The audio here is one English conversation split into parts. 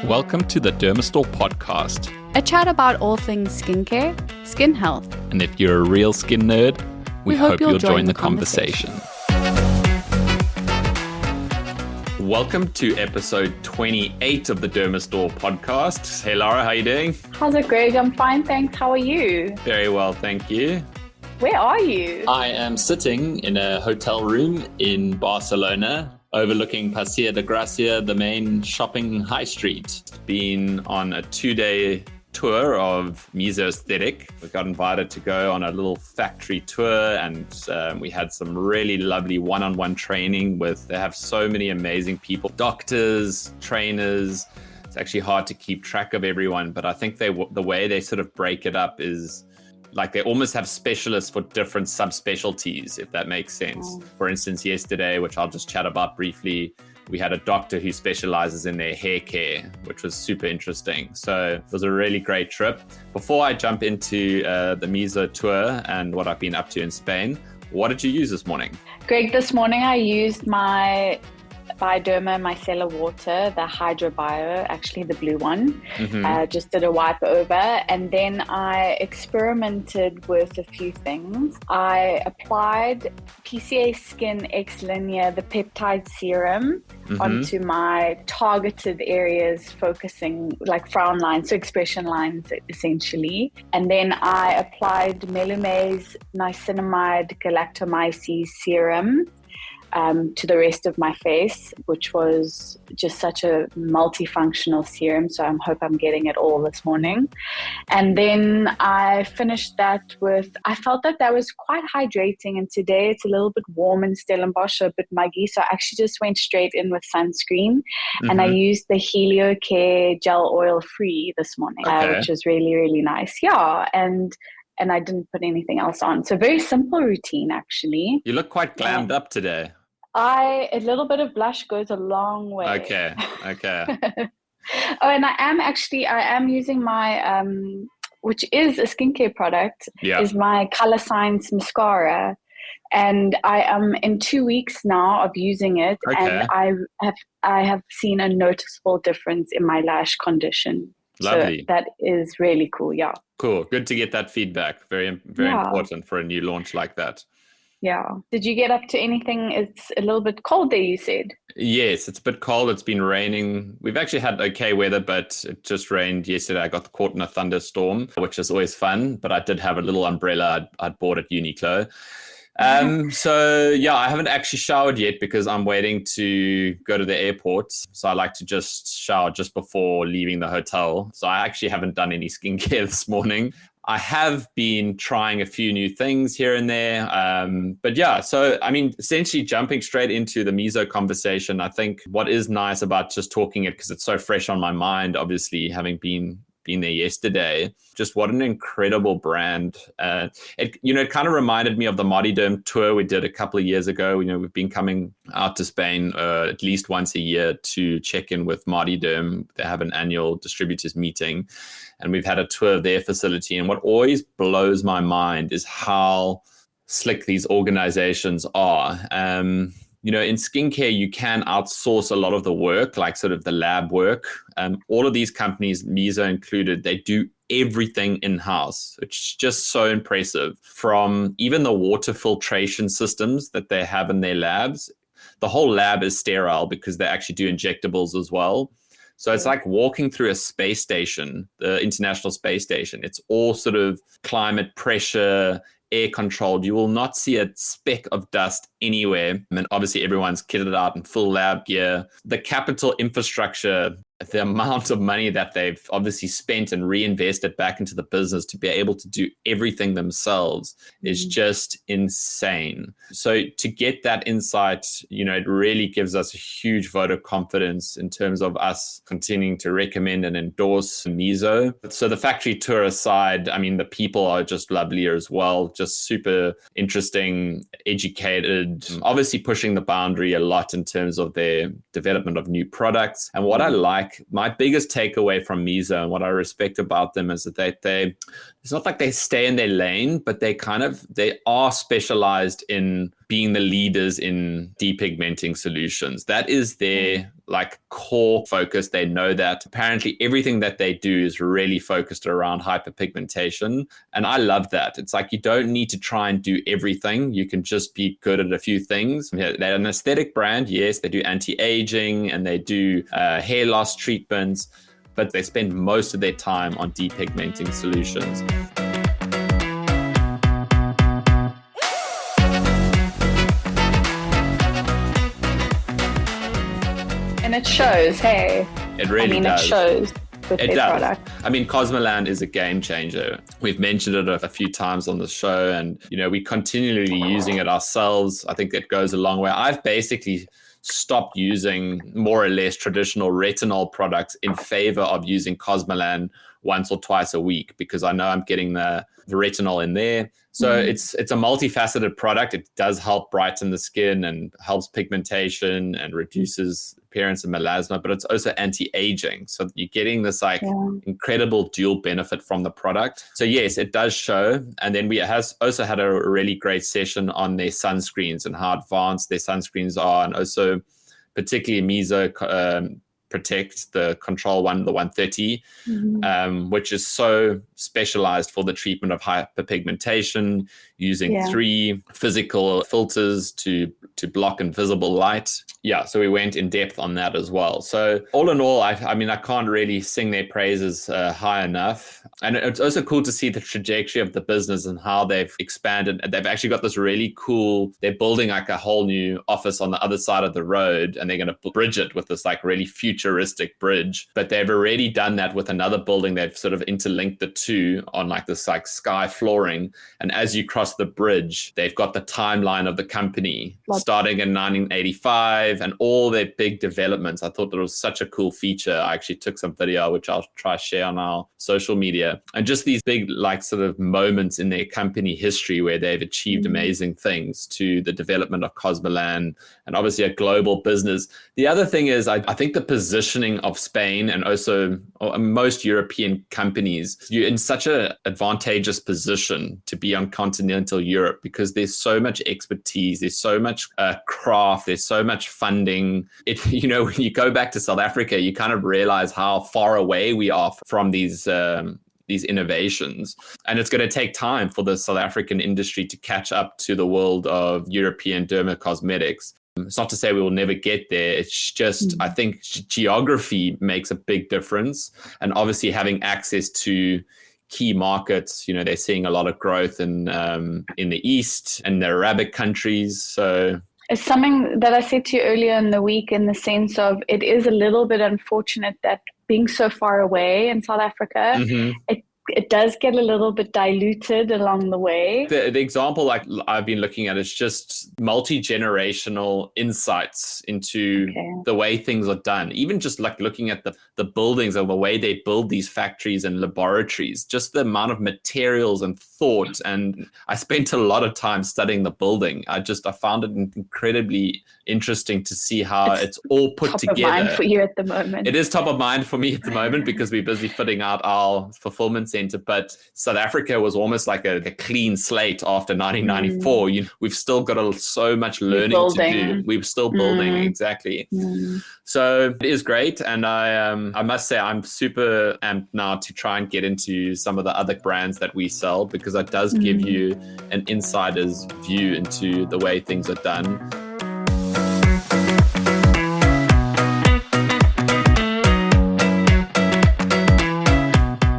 Welcome to the Dermastore Podcast. A chat about all things skincare, skin health. And if you're a real skin nerd, we hope you'll join the conversation. Welcome to episode 28 of the Dermastore Podcast. Hey, Lara, how are you doing? How's it, Greg? I'm fine, thanks. How are you? Very well, thank you. Where are you? I am sitting in a hotel room in Barcelona, overlooking Paseo de Gracia, the main shopping high street. Been on a 2-day tour of Mesoestetic. We got invited to go on a little factory tour, and we had some really lovely one-on-one training they have so many amazing people, doctors, trainers. It's actually hard to keep track of everyone, but I think the way they sort of break it up is like they almost have specialists for different subspecialties, if that makes sense. For instance, yesterday, which I'll just chat about briefly, we had a doctor who specializes in their hair care, which was super interesting. So it was a really great trip. Before I jump into the Meso tour and what I've been up to in Spain, what did you use this morning? Greg, this morning I used my Bioderma micellar water, the Hydro Bio, actually the blue one. Just did a wipe over, and then I experimented with a few things. I applied PCA Skin X Linea, the peptide serum, onto my targeted areas, focusing like frown lines, so expression lines essentially. And then I applied Melume's niacinamide galactomyces serum to the rest of my face, which was just such a multifunctional serum. So I hope I'm getting it all this morning. And then I finished that I felt that was quite hydrating. And today it's a little bit warm in Stellenbosch, a bit muggy. So I actually just went straight in with sunscreen. And I used the Helio Care gel oil free this morning, which was really, really nice. Yeah. And I didn't put anything else on. So very simple routine, actually. You look quite glammed up today. A little bit of blush goes a long way. Okay. And I am using my, which is a skincare product, is my Color Science mascara. And I am in 2 weeks now of using it. And I have seen a noticeable difference in my lash condition. Lovely. So that is really cool. Yeah. Cool. Good to get that feedback. Very, very important for a new launch like that. Yeah. Did you get up to anything? It's a little bit cold there, you said. Yes, it's a bit cold. It's been raining. We've actually had okay weather, but it just rained yesterday. I got caught in a thunderstorm, which is always fun. But I did have a little umbrella I'd bought at Uniqlo. So I haven't actually showered yet because I'm waiting to go to the airport. So I like to just shower just before leaving the hotel. So I actually haven't done any skincare this morning. I have been trying a few new things here and there. Essentially jumping straight into the Meso conversation, I think what is nice about just talking it, because it's so fresh on my mind, obviously having been there yesterday, just what an incredible brand. It kind of reminded me of the Derm tour we did a couple of years ago. We've been coming out to Spain at least once a year to check in with Derm. They have an annual distributors meeting, and we've had a tour of their facility. And what always blows my mind is how slick these organizations are. In skincare, you can outsource a lot of the work, like sort of the lab work. All of these companies, Meso included, they do everything in-house, which is just so impressive. From even the water filtration systems that they have in their labs, the whole lab is sterile because they actually do injectables as well. So it's like walking through a space station, the International Space Station. It's all sort of climate pressure, air controlled. You will not see a speck of dust anywhere. And obviously everyone's kitted out in full lab gear. The capital infrastructure, the amount of money that they've obviously spent and reinvested back into the business to be able to do everything themselves is just insane. So to get that insight, it really gives us a huge vote of confidence in terms of us continuing to recommend and endorse Meso. So the factory tour aside, the people are just lovelier as well, just super interesting, educated, obviously pushing the boundary a lot in terms of their development of new products. And what I like, my biggest takeaway from Meso and what I respect about them is that it's not like they stay in their lane, but they are specialized in being the leaders in depigmenting solutions. That is their like core focus. They know that apparently everything that they do is really focused around hyperpigmentation. And I love that. It's like you don't need to try and do everything. You can just be good at a few things. They're an aesthetic brand. Yes, they do anti-aging and they do hair loss treatments, but they spend most of their time on depigmenting solutions. And it shows, hey. It really does. It shows with their product. I mean, Cosmelan is a game changer. We've mentioned it a few times on the show, and, you know, we continually using it ourselves. I think it goes a long way. I've basically stopped using more or less traditional retinol products in favor of using Cosmelan once or twice a week, because I know I'm getting the retinol in there. So it's a multifaceted product. It does help brighten the skin and helps pigmentation and reduces appearance of melasma, but it's also anti-aging. So you're getting this incredible dual benefit from the product. So yes, it does show. And then we also had a really great session on their sunscreens and how advanced their sunscreens are, and also particularly Meso Protect, the Control One, the 130, which is so specialized for the treatment of hyperpigmentation, using 3 physical filters to block invisible light. Yeah, so we went in depth on that as well. So all in all, I mean, I can't really sing their praises high enough. And it's also cool to see the trajectory of the business and how they've expanded. They've actually got this really cool, they're building like a whole new office on the other side of the road, and they're going to bridge it with this like really futuristic bridge. But they've already done that with another building. They've sort of interlinked the two on like this like sky flooring. And as you cross the bridge, they've got the timeline of the company starting in 1985 and all their big developments. I thought that was such a cool feature. I actually took some video, which I'll try to share on our social media, and just these big like sort of moments in their company history where they've achieved amazing things, to the development of Cosmelan and obviously a global business. The other thing is I think the positioning of Spain and also most European companies, you're in such an advantageous position to be on continental Europe, because there's so much expertise, there's so much craft, there's so much funding. You know, when you go back to South Africa, you kind of realize how far away we are from these innovations. And it's going to take time for the South African industry to catch up to the world of European dermacosmetics. It's not to say we will never get there. It's just, I think geography makes a big difference. And obviously having access to key markets, you know, they're seeing a lot of growth in the East and the Arabic countries. So it's something that I said to you earlier in the week, in the sense of it is a little bit unfortunate that being so far away in South Africa, it does get a little bit diluted along the way. The example like I've been looking at is just multi-generational insights into the way things are done. Even just like looking at the buildings and the way they build these factories and laboratories, just the amount of materials and thought. And I spent a lot of time studying the building. I found it incredibly interesting to see how it's all put together. Top of mind for you at the moment. It is top of mind for me at the moment because we're busy fitting out our fulfillment center. But South Africa was almost like a clean slate after 1994. We've still got so much learning to do. We're still building, exactly. So it is great. And I must say I'm super amped now to try and get into some of the other brands that we sell, because it does give you an insider's view into the way things are done.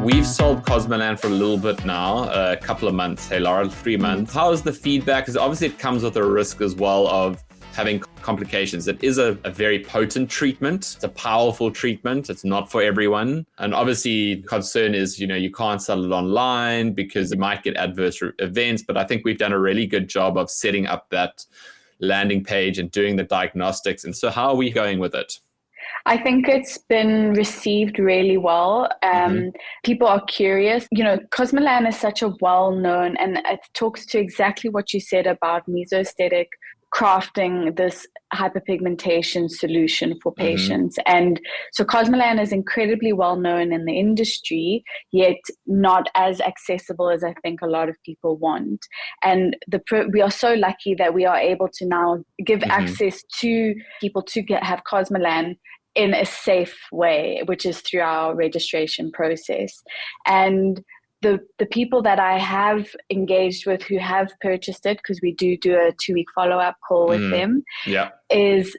We've sold Cosmelan for a little bit now, a couple of months. Hey, Lara, 3 months. How is the feedback? Because obviously it comes with a risk as well of having complications. It is a very potent treatment. It's a powerful treatment. It's not for everyone. And obviously concern is, you can't sell it online because it might get adverse events. But I think we've done a really good job of setting up that landing page and doing the diagnostics. And so how are we going with it? I think it's been received really well. People are curious. Cosmelan is such a well-known, and it talks to exactly what you said about Mesoestetic crafting this hyperpigmentation solution for patients. And so Cosmelan is incredibly well known in the industry, yet not as accessible as I think a lot of people want. And we are so lucky that we are able to now give access to people to have Cosmelan in a safe way, which is through our registration process. And the people that I have engaged with who have purchased it, because we do a 2-week follow-up call with them, is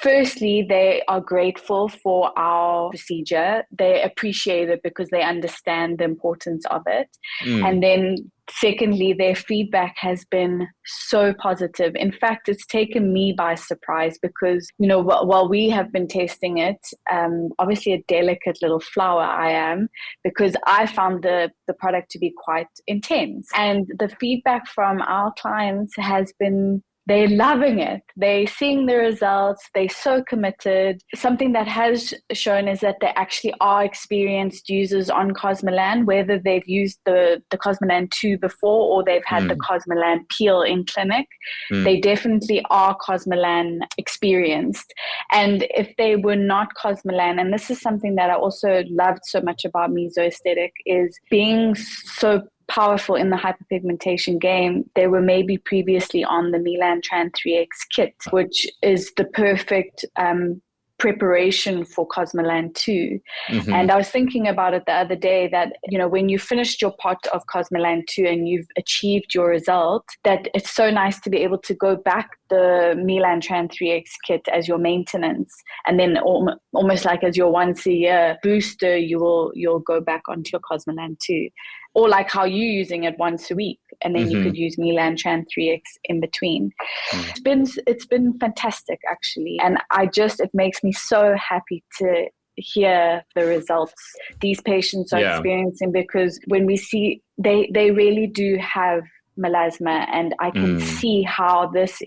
firstly, they are grateful for our procedure. They appreciate it because they understand the importance of it. And then secondly, their feedback has been so positive. In fact, it's taken me by surprise because, while we have been testing it, obviously a delicate little flower I am, because I found the product to be quite intense. And the feedback from our clients has been, they're loving it. They're seeing the results. They're so committed. Something that has shown is that they actually are experienced users on Cosmelan, whether they've used the Cosmelan 2 before or they've had the Cosmelan peel in clinic. They definitely are Cosmelan experienced. And if they were not Cosmelan, and this is something that I also loved so much about Mesoestetic, is being so powerful in the hyperpigmentation game, they were maybe previously on the Melan Tran 3X kit, which is the perfect preparation for Cosmelan 2. And I was thinking about it the other day that, when you finished your pot of Cosmelan 2 and you've achieved your result, that it's so nice to be able to go back the Melan Tran 3X kit as your maintenance, and then almost like as your once a year booster, you'll go back onto your Cosmelan 2. Or like how you're using it once a week, and then you could use Melan Tran 3X in between. It's been fantastic, actually. And it makes me so happy to hear the results these patients are experiencing, because when we see, they really do have melasma, and I can see how this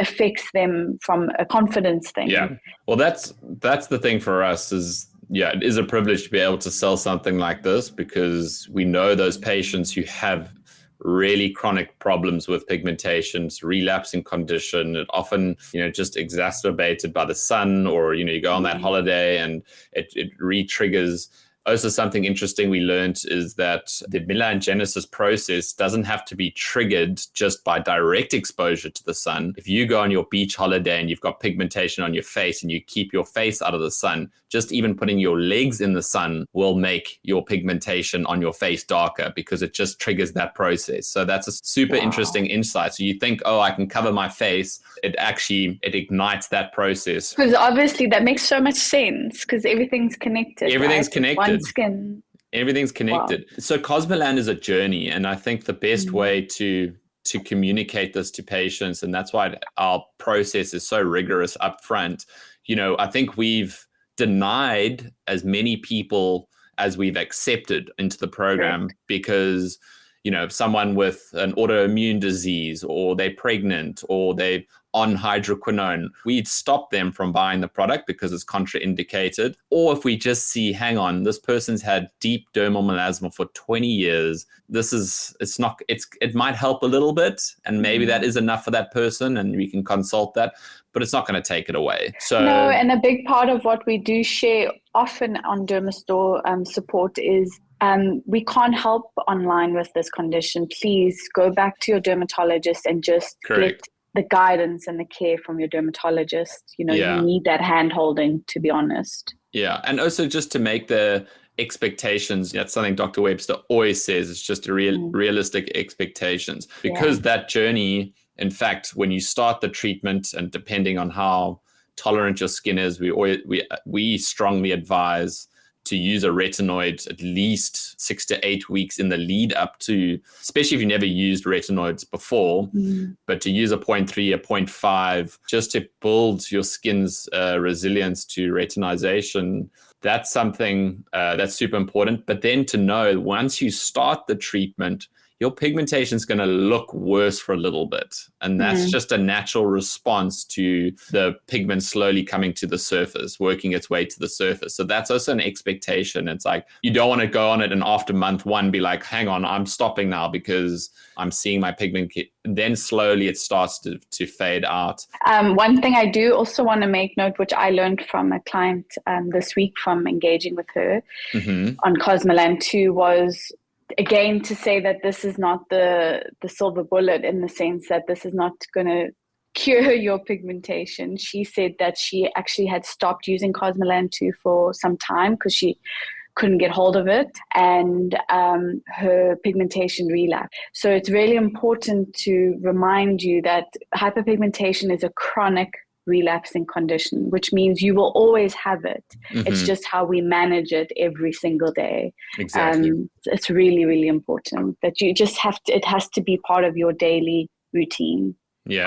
affects them from a confidence thing. Yeah. Well, that's the thing for us is, it is a privilege to be able to sell something like this, because we know those patients who have really chronic problems with pigmentations, relapsing condition, it often, just exacerbated by the sun, or, you go on that holiday and it re-triggers. Also, something interesting we learned is that the melangenesis process doesn't have to be triggered just by direct exposure to the sun. If you go on your beach holiday and you've got pigmentation on your face and you keep your face out of the sun, just even putting your legs in the sun will make your pigmentation on your face darker, because it just triggers that process. So that's a super interesting insight. So you think, I can cover my face. It ignites that process. Because obviously that makes so much sense, because everything's connected. Everything's right? connected. Skin. Everything's connected. So Cosmelan is a journey, and I think the best way to communicate this to patients, and that's why our process is so rigorous up front. I think we've denied as many people as we've accepted into the program, because someone with an autoimmune disease, or they're pregnant, or they're on hydroquinone, we'd stop them from buying the product because it's contraindicated. Or if we just see, hang on, this person's had deep dermal melasma for 20 years. It might help a little bit, and maybe that is enough for that person, and we can consult that, but it's not going to take it away. So no, and a big part of what we do share often on Dermastore support is, we can't help online with this condition. Please go back to your dermatologist and just get the guidance and the care from your dermatologist. You need that hand holding, to be honest. Yeah. And also just to make the expectations, that's something Dr. Webster always says, it's just realistic expectations, because that journey, in fact, when you start the treatment, and depending on how tolerant your skin is, we strongly advise to use a retinoid at least 6 to 8 weeks in the lead up to, especially if you never used retinoids before, but to use a 0.3, a 0.5, just to build your skin's resilience to retinization. That's something that's super important. But then to know, once you start the treatment, your pigmentation is going to look worse for a little bit. And that's just a natural response to the pigment slowly coming to the surface, working its way to the surface. So that's also an expectation. It's like, you don't want to go on it and after month one be like, hang on, I'm stopping now because I'm seeing my pigment. Then slowly it starts to fade out. One thing I do also want to make note, which I learned from a client this week from engaging with her on Cosmelan too, was again to say that this is not the silver bullet, in the sense that this is not going to cure your pigmentation. She said that she actually had stopped using Cosmelan too for some time because she couldn't get hold of it, and her pigmentation relapsed. So it's really important to remind you that hyperpigmentation is a chronic relapsing condition, which means you will always have it. It's just how we manage it every single day. Exactly. It's really, really important that you just have to, it has to be part of your daily routine.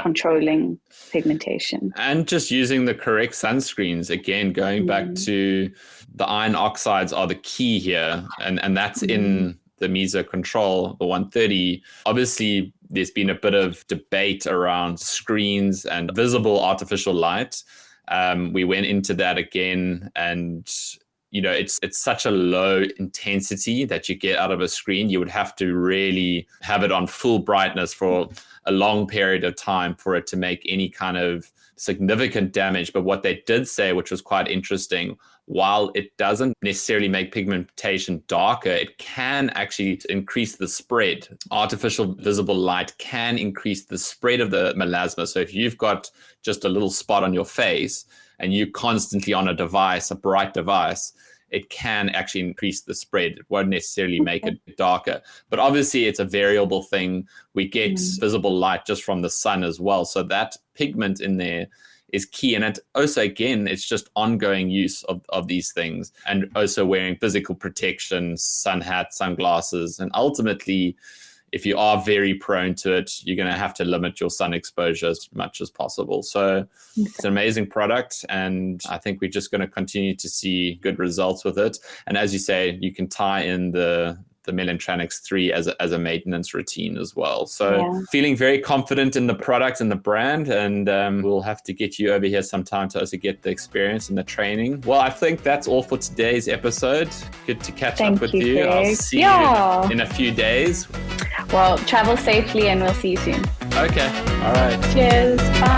Controlling pigmentation. And just using the correct sunscreens. Again, going back to the iron oxides are the key here. And that's in the Meso Control, the 130. Obviously, there's been a bit of debate around screens and visible artificial light. We went into that again, and it's such a low intensity that you get out of a screen. You would have to really have it on full brightness for a long period of time for it to make any kind of significant damage. But what they did say, which was quite interesting, while it doesn't necessarily make pigmentation darker, it can actually increase the spread. Artificial visible light can increase the spread of the melasma. So if you've got just a little spot on your face and you're constantly on a device, a bright device, it can actually increase the spread. It won't necessarily make it darker. But obviously, it's a variable thing. We get visible light just from the sun as well. So that pigment in there is key. And it also, again, it's just ongoing use of these things, and also wearing physical protection, sun hat, sunglasses. And ultimately, if you are very prone to it, you're going to have to limit your sun exposure as much as possible. So it's an amazing product, and I think we're just going to continue to see good results with it. And as you say, you can tie in the Melantronics 3 as a maintenance routine as well. So feeling very confident in the product and the brand, and we'll have to get you over here sometime to also get the experience and the training. Well, I think that's all for today's episode. Good to catch up with you. I'll see you in a few days. Well, travel safely, and we'll see you soon. Okay. All right. Cheers. Bye.